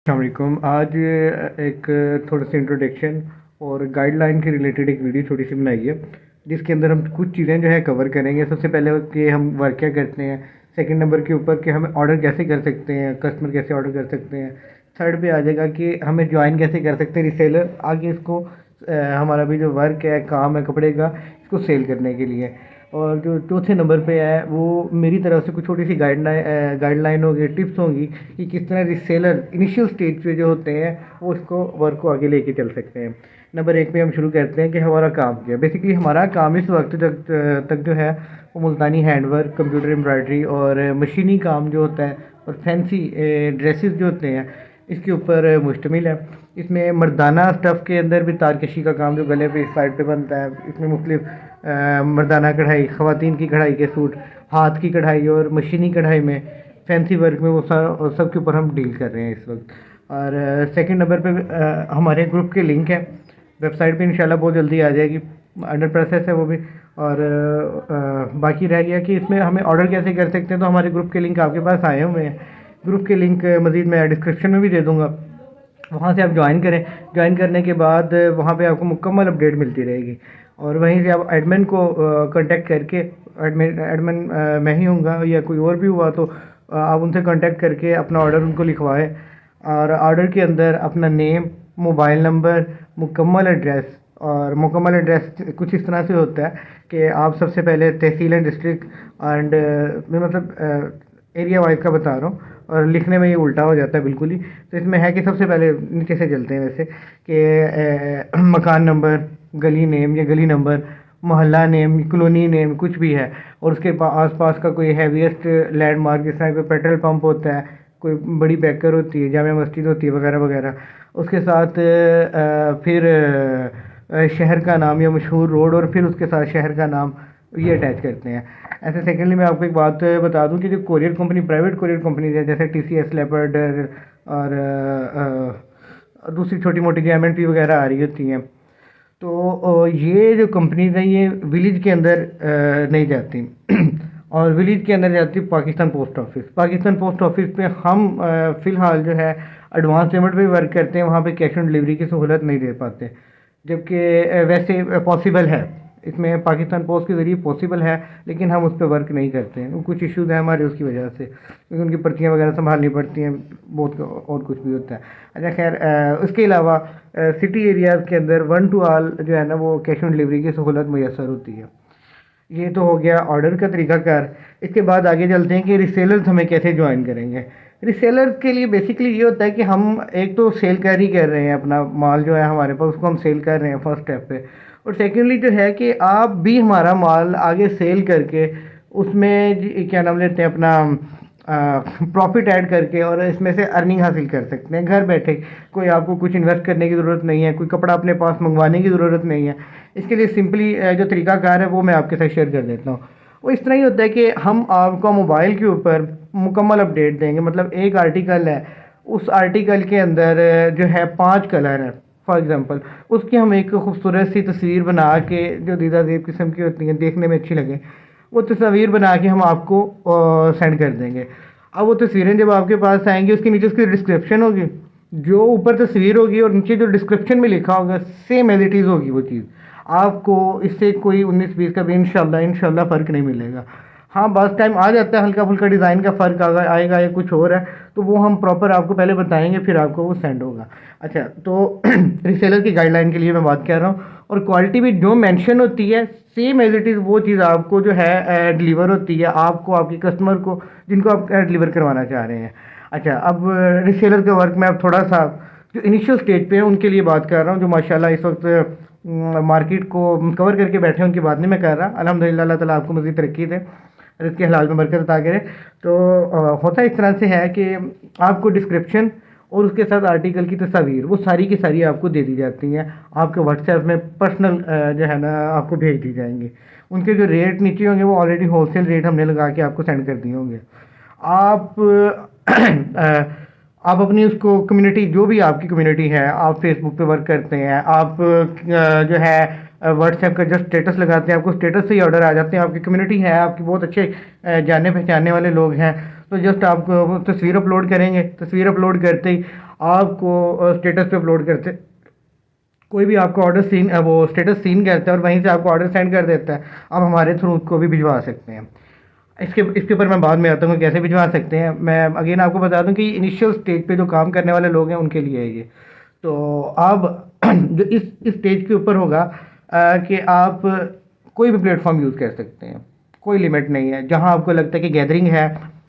अस्सलामुअलैकुम। आज एक थोड़ा सा इंट्रोडक्शन और गाइडलाइन के रिलेटेड एक वीडियो छोटी सी बनाई है, जिसके अंदर हम कुछ चीज़ें जो है कवर करेंगे। सबसे पहले कि हम वर्क क्या करते हैं, सेकंड नंबर के ऊपर कि हम ऑर्डर कैसे कर सकते हैं, कस्टमर कैसे ऑर्डर कर सकते हैं। थर्ड पे आ जाएगा कि हमें ज्वाइन कैसे कर सकते हैं रिसेलर, आगे इसको हमारा भी जो वर्क है, काम है कपड़े का, इसको सेल करने के लिए। और जो चौथे नंबर पे है वो मेरी तरफ से कुछ छोटी सी गाइडलाइन होगी, टिप्स होंगी कि किस तरह रिसेलर इनिशियल स्टेज पे जो होते हैं वो उसको वर्क को आगे लेके चल सकते हैं। नंबर एक पे हम शुरू करते हैं कि हमारा काम क्या है। बेसिकली हमारा काम इस वक्त तक जो है वो मुल्तानी हैंडवर्क, कंप्यूटर एम्ब्रॉयडरी और मशीनी काम जो होता है और फैंसी ड्रेसेस जो होते हैं इसके ऊपर मुश्तमिल है। इसमें मर्दाना स्टफ़ के अंदर भी तारकशी का काम जो गले पे इस साइड पे बनता है, इसमें मुख्तलिफ मर्दाना कढ़ाई, ख़वातीन की कढ़ाई के सूट, हाथ की कढ़ाई और मशीनी कढ़ाई में, फैंसी वर्क में, वो सब के ऊपर हम डील कर रहे हैं इस वक्त। और सेकंड नंबर पे हमारे ग्रुप के लिंक है, वेबसाइट पे इंशाल्लाह बहुत जल्दी आ जाएगी, अंडर प्रोसेस है वो भी। और बाकी रह गया कि इसमें हमें ऑर्डर कैसे कर सकते हैं, तो हमारे ग्रुप के लिंक आपके पास आए हुए हैं। ग्रुप के लिंक मज़ीद मैं डिस्क्रिप्शन में भी दे दूँगा, वहाँ से आप ज्वाइन करें। ज्वाइन करने के बाद वहाँ पे आपको मुकम्मल अपडेट मिलती रहेगी और वहीं से आप एडमिन को कांटेक्ट करके, एडमिन मैं ही हूँगा या कोई और भी हुआ तो आप उनसे कांटेक्ट करके अपना ऑर्डर उनको लिखवाएं। और ऑर्डर के अंदर अपना नेम, मोबाइल नंबर, मुकम्मल एड्रेस, और मुकम्मल एड्रेस कुछ इस तरह से होता है कि आप सबसे पहले तहसील एंड डिस्ट्रिक्ट एंड मतलब एरिया वाइज का बता रहा हूँ, और लिखने में ये उल्टा हो जाता है बिल्कुल ही। तो इसमें है कि सबसे पहले नीचे से चलते हैं वैसे कि मकान नंबर, गली नेम या गली नंबर, मोहल्ला नेम, कॉलोनी नेम कुछ भी है, और उसके आसपास का कोई हैवीएस्ट लैंडमार्क, जिस तरह कोई पेट्रोल पंप होता है, कोई बड़ी बेकर होती है, जामा मस्जिद होती है वगैरह वगैरह। उसके साथ फिर शहर का नाम या मशहूर रोड, और फिर उसके साथ शहर का नाम, ये अटैच करते हैं। ऐसे सेकेंडली मैं आपको एक बात बता दूं कि जो courier company, private courier companies है जैसे टीसीएस, लेपर्ड और दूसरी छोटी मोटी जो एमएनपी वगैरह आ रही होती हैं, तो ये जो कंपनीज हैं ये विलेज के अंदर नहीं जाती और विलेज के अंदर जाती Pakistan post office. Pakistan post office पे हम फ़िलहाल जो है एडवांस पेमेंट पे वर्क करते हैं, वहाँ पे कैश ऑन डिलीवरी की सहूलत नहीं दे पाते, जबकि वैसे पॉसिबल है, इसमें पाकिस्तान पोस्ट के ज़रिए पॉसिबल है, लेकिन हम उस पर वर्क नहीं करते हैं। कुछ इश्यूज़ हैं हमारे उसकी वजह से, क्योंकि उनकी पर्चियाँ वगैरह संभालनी पड़ती हैं, बहुत और कुछ भी होता है। अच्छा खैर, उसके अलावा सिटी एरियाज़ के अंदर वन टू ऑल जो है ना वो कैश ऑन डिलीवरी की सहूलत मैसर होती है। ये तो हो गया ऑर्डर का तरीकाकार। इसके बाद आगे चलते हैं कि रिसेलर्स हमें कैसे ज्वाइन करेंगे। रिसेलर के लिए बेसिकली ये होता है कि हम एक तो सेल कर ही कर रहे हैं, अपना माल जो है हमारे पास उसको हम सेल कर रहे हैं फर्स्ट स्टेप पे, और सेकेंडली जो है कि आप भी हमारा माल आगे सेल करके उसमें क्या नाम लेते हैं अपना प्रॉफिट ऐड करके, और इसमें से अर्निंग हासिल कर सकते हैं घर बैठे। कोई आपको कुछ इन्वेस्ट करने की ज़रूरत नहीं है, कोई कपड़ा अपने पास मंगवाने की ज़रूरत नहीं है। इसके लिए सिंपली जो तरीकाकार है वो मैं आपके साथ शेयर कर देता हूँ। वो इस तरह ही होता है कि हम आपको मोबाइल के ऊपर मुकम्मल अपडेट देंगे। मतलब एक आर्टिकल है, उस आर्टिकल के अंदर जो है 5 कलर हैं फॉर एग्ज़ाम्पल, उसकी हम एक खूबसूरत सी तस्वीर बना के, जो दीदा देव किस्म की होती हैं, देखने में अच्छी लगे, वो तस्वीर बना के हम आपको सेंड कर देंगे। अब वो तस्वीरें जब आपके पास आएंगी, उसके नीचे उसकी डिस्क्रिप्शन होगी, जो ऊपर तस्वीर होगी और नीचे जो डिस्क्रिप्शन में लिखा होगा सेम एज इट इज़ होगी वो चीज़। आपको इससे कोई 19-20 का भी इंशाल्लाह फ़र्क नहीं मिलेगा। हाँ, बस टाइम आ जाता है हल्का फुल्का डिज़ाइन का फ़र्क आएगा या कुछ और है, तो वो हम प्रॉपर आपको पहले बताएंगे, फिर आपको वो सेंड होगा। अच्छा, तो रिसेलर की गाइडलाइन के लिए मैं बात कर रहा हूँ, और क्वालिटी भी जो मेंशन होती है सेम एज इट इज़ वो चीज़ आपको जो है डिलीवर होती है, आपको, आपके कस्टमर को, जिनको आप डिलीवर करवाना चाह रहे हैं। अच्छा, अब रिसेलर के वर्क में अब थोड़ा सा जो इनिशियल स्टेज पे है उनके लिए बात कर रहा हूँ, जो माशाल्लाह इस वक्त मार्केट को कवर करके बैठे हैं, उनकी बात नहीं मैं कर रहा। अल्हम्दुलिल्लाह, अल्लाह ताला आपको मज़ीद तरक्की दे, रिज़्क़ के हलाल में बरकत अता करे। तो होता इस तरह से है कि आपको डिस्क्रिप्शन और उसके साथ आर्टिकल की तस्वीर वो सारी की सारी आपको दे दी जाती हैं, आपके व्हाट्सएप में पर्सनल जो है ना आपको भेज दी जाएंगी। उनके जो रेट नीचे होंगे वो ऑलरेडी होलसेल रेट हमने लगा के आपको सेंड कर दिए होंगे। आप आप अपनी उसको कम्युनिटी, जो भी आपकी कम्युनिटी है, आप फेसबुक पे वर्क करते हैं, आप जो है व्हाट्सएप का जस्ट स्टेटस लगाते हैं, आपको स्टेटस से ही ऑर्डर आ जाते हैं, आपकी कम्युनिटी है, आपकी बहुत अच्छे जाने पहचानने वाले लोग हैं, तो जस्ट आप तस्वीर अपलोड करेंगे, तस्वीर अपलोड करते ही आपको स्टेटस पे अपलोड करते, कोई भी आपका ऑर्डर सीन वो स्टेटस सीन करता है और वहीं से आपको ऑर्डर सेंड कर देता है, आप हमारे थ्रू उसको भी भिजवा सकते हैं। इसके ऊपर मैं बाद में आता हूँ कि कैसे भिजवा सकते हैं। मैं अगेन आपको बता दूं कि इनिशियल स्टेज पे जो काम करने वाले लोग हैं उनके लिए है ये। तो आप जो इस स्टेज के ऊपर होगा कि आप कोई भी प्लेटफॉर्म यूज़ कर सकते हैं, कोई लिमिट नहीं है। जहाँ आपको लगता है कि गैदरिंग है,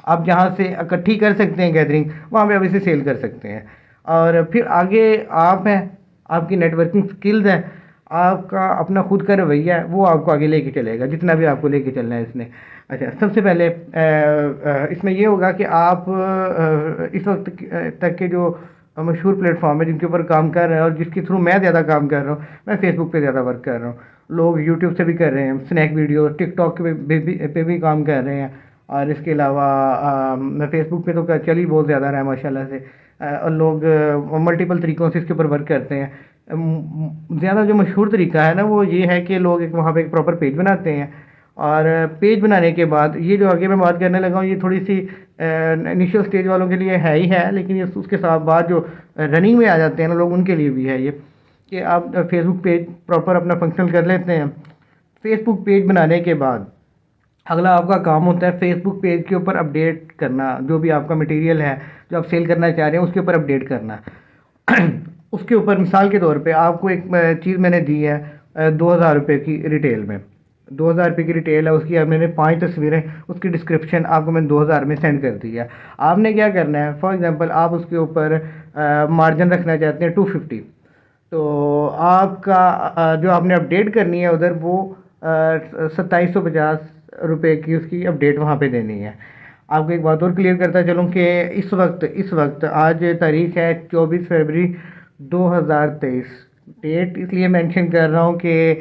आप जहाँ से इकट्ठी कर सकते हैं गैदरिंग, वहाँ पे आप इसे सेल कर सकते हैं। और फिर आगे आप हैं, आपकी नेटवर्किंग स्किल्स हैं, आपका अपना खुद का रवैया है, वो आपको आगे लेके चलेगा जितना भी आपको लेके चलना है इसने। अच्छा, सबसे पहले इसमें ये होगा कि आप इस वक्त तक के जो मशहूर प्लेटफॉर्म है जिनके ऊपर काम कर रहे हैं और जिसके थ्रू मैं ज़्यादा काम कर रहा हूँ, मैं फेसबुक पे ज़्यादा वर्क कर रहा हूँ। लोग यूट्यूब से भी कर रहे हैं, स्नैक वीडियो, टिकटॉक पे भी काम कर रहे हैं। और इसके अलावा मैं फेसबुक पे तो चल ही बहुत ज़्यादा रहा है माशाल्लाह से। और लोग मल्टीपल तरीक़ों से इसके ऊपर वर्क करते हैं। ज़्यादा जो मशहूर तरीका है ना वो ये है कि लोग एक वहाँ पे एक प्रॉपर पेज बनाते हैं, और पेज बनाने के बाद ये जो आगे मैं बात करने लगा हूँ ये थोड़ी सी इनिशियल स्टेज वालों के लिए है ही है, लेकिन ये उसके साथ बाद जो रनिंग में आ जाते हैं ना लोग, उनके लिए भी है ये कि आप फेसबुक पेज प्रॉपर अपना फंक्शनल कर लेते हैं। फेसबुक पेज बनाने के बाद अगला आपका काम होता है फेसबुक पेज के ऊपर अपडेट करना, जो भी आपका मटेरियल है जो आप सेल करना चाह रहे हैं उसके ऊपर अपडेट करना। उसके ऊपर मिसाल के तौर पे आपको एक चीज़ मैंने दी है 2,000 रुपये की रिटेल में, 2,000 रुपये की रिटेल है उसकी, अब मैंने 5 तस्वीरें उसकी डिस्क्रिप्शन आपको मैंने 2,000 में सेंड कर दी है। आपने क्या करना है, फॉर एग्जांपल आप उसके ऊपर मार्जिन रखना चाहते हैं 250, तो आपका जो आपने अपडेट करनी है उधर वो 2750 रुपये की उसकी अपडेट वहाँ पे देनी है। आपको एक बात और क्लियर करता चलूँ कि इस वक्त आज तारीख है 24 फरवरी 2023। डेट इसलिए मेंशन कर रहा हूँ कि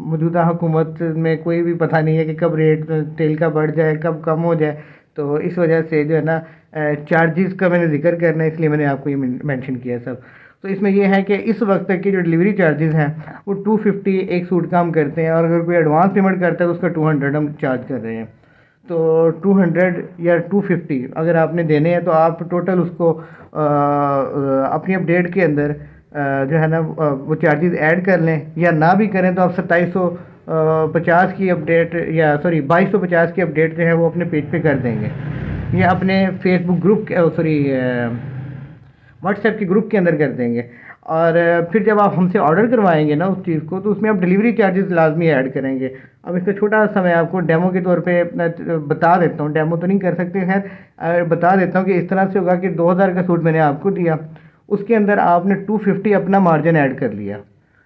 मौजूदा हुकूमत में कोई भी पता नहीं है कि कब रेट तेल का बढ़ जाए कब कम हो जाए, तो इस वजह से जो है ना चार्जेस का मैंने जिक्र करना है, इसलिए मैंने आपको ये मेंशन किया सब। तो इसमें यह है कि इस वक्त तक की जो डिलीवरी चार्जेस हैं वो 250 एक सूट का हम करते हैं, और अगर कोई एडवांस पेमेंट करता है तो उसका 200 हम चार्ज कर रहे हैं। तो 200 या 250 अगर आपने देने हैं तो आप टोटल उसको अपनी अपडेट के अंदर जो है ना वो चार्जेस ऐड कर लें, या ना भी करें तो आप 2750 की अपडेट, या सॉरी 2250 की अपडेट जो है वो अपने पेज पे कर देंगे, या अपने फेसबुक ग्रुप सॉरी व्हाट्सएप के ग्रुप के अंदर कर देंगे। और फिर जब आप हमसे ऑर्डर करवाएंगे ना उस चीज़ को, तो उसमें आप डिलीवरी चार्जेस लाजमी ऐड करेंगे। अब इसका छोटा सा मैं आपको डेमो के तौर पे बता देता हूँ, डेमो तो नहीं कर सकते खैर, बता देता हूँ कि इस तरह से होगा कि 2,000 का सूट मैंने आपको दिया, उसके अंदर आपने 250 अपना मार्जिन ऐड कर लिया,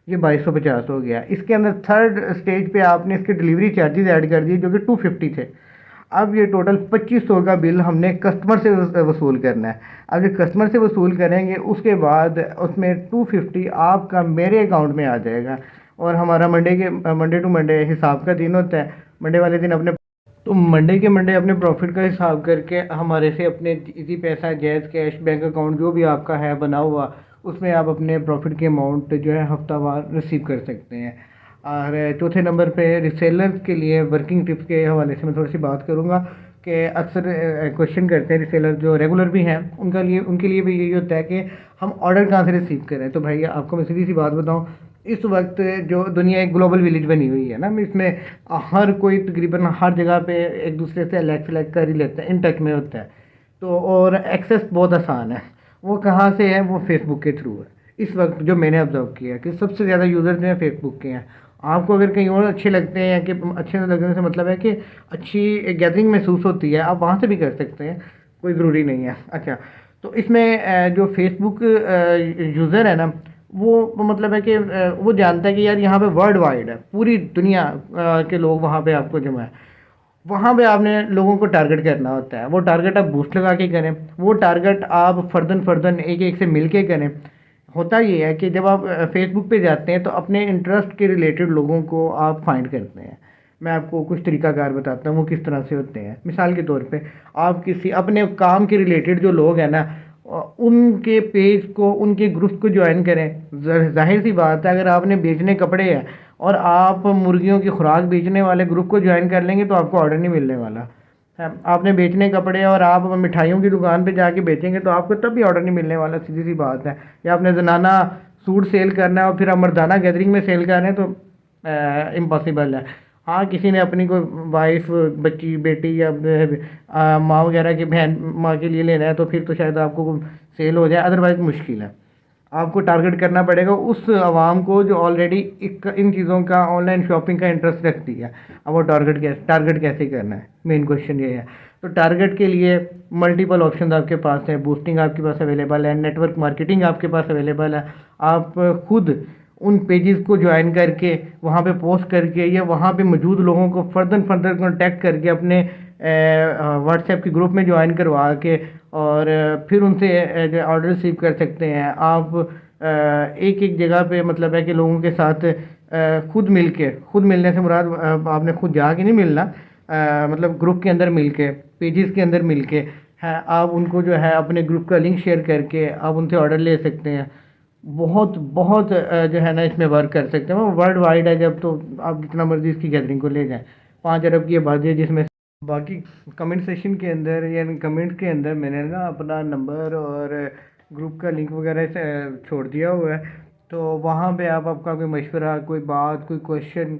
ये 2250 हो गया। इसके अंदर थर्ड स्टेज पे आपने इसके डिलीवरी चार्जेस ऐड कर दिए जो कि 250 थे। अब ये टोटल 2500 का बिल हमने कस्टमर से वसूल करना है। अब जब कस्टमर से वसूल करेंगे उसके बाद उसमें 250 आपका मेरे अकाउंट में आ जाएगा, और हमारा मंडे टू मंडे हिसाब का दिन होता है। मंडे वाले दिन अपने, तो मंडे के मंडे अपने प्रॉफिट का हिसाब करके हमारे से अपने इजी पैसा, जैज़ कैश, बैंक अकाउंट जो भी आपका है बना हुआ, उसमें आप अपने प्रॉफिट की अमाउंट जो है हफ्तावार रिसीव कर सकते हैं। और चौथे नंबर पे रिसेलर्स के लिए वर्किंग टिप्स के हवाले से मैं थोड़ी सी बात करूँगा कि अक्सर क्वेश्चन करते हैं रिसेलर जो रेगुलर भी हैं, उनके लिए भी यही होता है कि हम ऑर्डर कहाँ से रिसीव करें। तो भाई आपको मैं सीधी सी बात बताऊँ, इस वक्त जो दुनिया एक ग्लोबल विलेज बनी हुई है ना, इसमें हर कोई तकरीबन हर जगह पे एक दूसरे से सेलेक्ट कर ही लेता है, इन टच में होता है। तो और एक्सेस बहुत आसान है, वो कहाँ से है, वो फेसबुक के थ्रू है। इस वक्त जो मैंने ऑब्जर्व किया है कि सबसे ज़्यादा यूज़र जो है फेसबुक के हैं। आपको अगर कहीं और अच्छे लगते हैं, कि अच्छे लगने से मतलब है कि अच्छी गैदरिंग महसूस होती है, आप वहाँ से भी कर सकते हैं, कोई ज़रूरी नहीं है। अच्छा, तो इसमें जो फेसबुक यूज़र है ना, वो मतलब है कि वो जानता है कि यार यहाँ पे वर्ल्ड वाइड है, पूरी दुनिया के लोग वहाँ पे आपको जमा है। वहाँ पे आपने लोगों को टारगेट करना होता है, वो टारगेट आप बूस्ट लगा के करें, वो टारगेट आप फर्दन फर्दन एक एक से मिल के करें। होता ये है कि जब आप फेसबुक पे जाते हैं तो अपने इंटरेस्ट के रिलेटेड लोगों को आप फाइंड करते हैं। मैं आपको कुछ तरीकाकार बताता हूँ वो किस तरह से होते हैं। मिसाल के तौर पे आप किसी अपने काम के रिलेटेड जो लोग हैं ना, उनके पेज को, उनके ग्रुप को ज्वाइन करें। जाहिर सी बात है, अगर आपने बेचने कपड़े हैं और आप मुर्गियों की खुराक बेचने वाले ग्रुप को ज्वाइन कर लेंगे तो आपको ऑर्डर नहीं मिलने वाला। है, आपने बेचने कपड़े और आप मिठाइयों की दुकान पे जाके बेचेंगे तो आपको तब भी ऑर्डर नहीं मिलने वाला, सीधी सी बात है। या आपने जनाना सूट सेल करना है और फिर आप मर्दाना गैदरिंग में सेल कर रहे हैं तो इम्पॉसिबल है। हाँ, किसी ने अपनी कोई वाइफ, बच्ची, बेटी या माँ वगैरह की बहन माँ के लिए लेना है तो फिर तो शायद आपको सेल हो जाए, अदरवाइज मुश्किल है। आपको टारगेट करना पड़ेगा उस आवाम को जो ऑलरेडी इन चीज़ों का, ऑनलाइन शॉपिंग का इंटरेस्ट रखती है। अब वो टारगेट कैसे करना है, मेन क्वेश्चन ये है। तो टारगेट के लिए मल्टीपल ऑप्शन आपके पास है, बूस्टिंग आपके पास अवेलेबल है, नेटवर्क मार्केटिंग आपके पास अवेलेबल है। आप खुद उन पेजेस को ज्वाइन करके वहाँ पे पोस्ट करके या वहाँ पे मौजूद लोगों को फर्दर फर्दर कॉन्टैक्ट करके अपने व्हाट्सएप के ग्रुप में ज्वाइन करवा के और फिर उनसे ऑर्डर रिसीव कर सकते हैं। आप एक एक जगह पे मतलब है कि लोगों के साथ खुद मिलने से मुराद आपने खुद जाके नहीं मिलना, मतलब ग्रुप के अंदर मिल के, पेजेस के अंदर मिल के है, आप उनको जो है अपने ग्रुप का लिंक शेयर करके आप उनसे ऑर्डर ले सकते हैं। बहुत बहुत जो है ना इसमें वर्क कर सकते हैं, वो वर्ल्ड वाइड है। जब तो आप जितना मर्जी इसकी गैदरिंग को ले जाएं, 5 अरब की आबादी है जिसमें बाकी कमेंट सेशन के अंदर या कमेंट के अंदर मैंने ना अपना नंबर और ग्रुप का लिंक वगैरह छोड़ दिया हुआ है। तो वहाँ पे आप आपका कोई मशवरा, कोई बात, कोई क्वेश्चन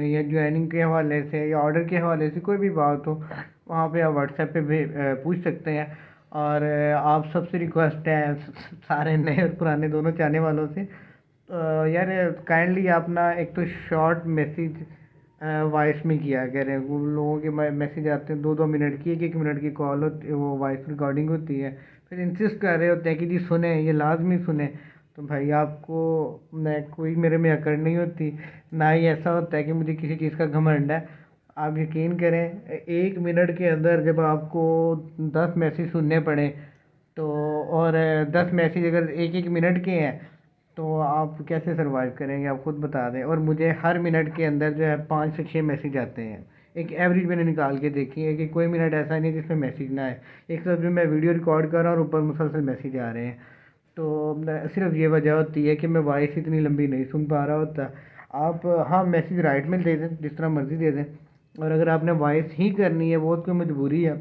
या ज्वाइनिंग के हवाले से या ऑर्डर के हवाले से कोई भी बात हो, वहाँ पे आप व्हाट्सएप पे भी पूछ सकते हैं। और आप सबसे रिक्वेस्ट है सारे नए और पुराने दोनों चाहने वालों से, यार काइंडली आप ना एक तो शॉर्ट मैसेज वॉइस में किया करें। वो लोगों के मैसेज आते हैं 2-2 मिनट की, 1-1 मिनट की कॉल होती है, वो वॉइस रिकॉर्डिंग होती है, फिर इंसिस्ट कर रहे होते हैं कि जी सुने, ये लाजमी सुने। तो भाई आपको न कोई मेरे में अकड़ नहीं होती, ना ही ऐसा होता है कि मुझे किसी चीज़ का घमंड है। आप यकीन करें 1 मिनट के अंदर जब आपको 10 मैसेज सुनने पड़े तो, और 10 मैसेज अगर 1-1 मिनट के हैं तो आप कैसे सरवाइव करेंगे, आप खुद बता दें। और मुझे हर मिनट के अंदर जो है 5 से 6 मैसेज आते हैं। एक एवरेज मैंने निकाल के देखी है कि कोई मिनट ऐसा नहीं है जिसमें मैसेज ना आए। एक तरफ जो मैं वीडियो रिकॉर्ड कर रहा हूँ और ऊपर मुसलसल मैसेज आ रहे हैं। तो सिर्फ ये वजह होती है कि मैं वॉइस इतनी लंबी नहीं सुन पा रहा होता। आप हाँ मैसेज राइट में दे दें, जिस तरह मर्ज़ी दे दें। और अगर आपने वॉइस ही करनी है, बहुत कोई मजबूरी है,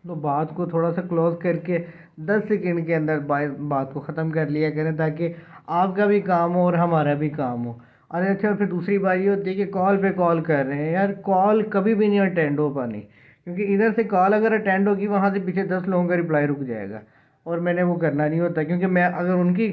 तो बात को थोड़ा सा क्लोज करके 10 सेकंड के अंदर बात को ख़त्म कर लिया करें, ताकि आपका भी काम हो और हमारा भी काम हो। और अच्छा, फिर दूसरी बात ये होती है कि कॉल पे कॉल कर रहे हैं, यार कॉल कभी भी नहीं अटेंड हो पानी, क्योंकि इधर से कॉल अगर अटेंड होगी वहाँ से पीछे 10 लोगों का रिप्लाई रुक जाएगा। और मैंने वो करना नहीं होता, क्योंकि मैं अगर उनकी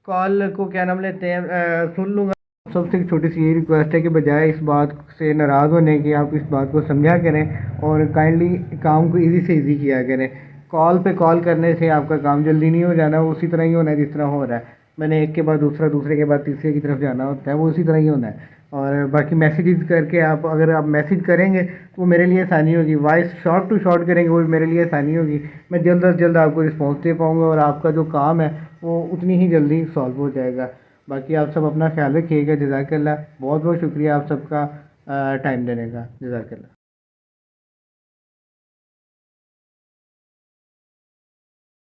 कॉल को क्या नाम लेते हैं सुन लूँगा। सबसे एक छोटी सी यही रिक्वेस्ट है कि बजाय इस बात से नाराज़ होने की, आप इस बात को समझा करें और काइंडली काम को इजी से इजी किया करें। कॉल पे कॉल करने से आपका काम जल्दी नहीं हो जाना, वो उसी तरह ही होना है जिस तरह हो रहा है। मैंने एक के बाद दूसरा, दूसरे के बाद तीसरे की तरफ जाना होता है, वो उसी तरह ही होना है। और बाकी मैसेजेस करके आप अगर आप मैसेज करेंगे तो वो मेरे लिए आसानी होगी, वॉइस शॉर्ट टू शॉर्ट करेंगे वो मेरे लिए आसानी होगी। मैं जल्द अज जल्द आपको रिस्पॉन्स दे पाऊँगा और आपका जो काम है वो उतनी ही जल्दी सॉल्व हो जाएगा। बाकी आप सब अपना ख्याल रखिएगा। जज़ाकल्लाह, बहुत बहुत शुक्रिया आप सबका टाइम देने का। जज़ाकल्लाह।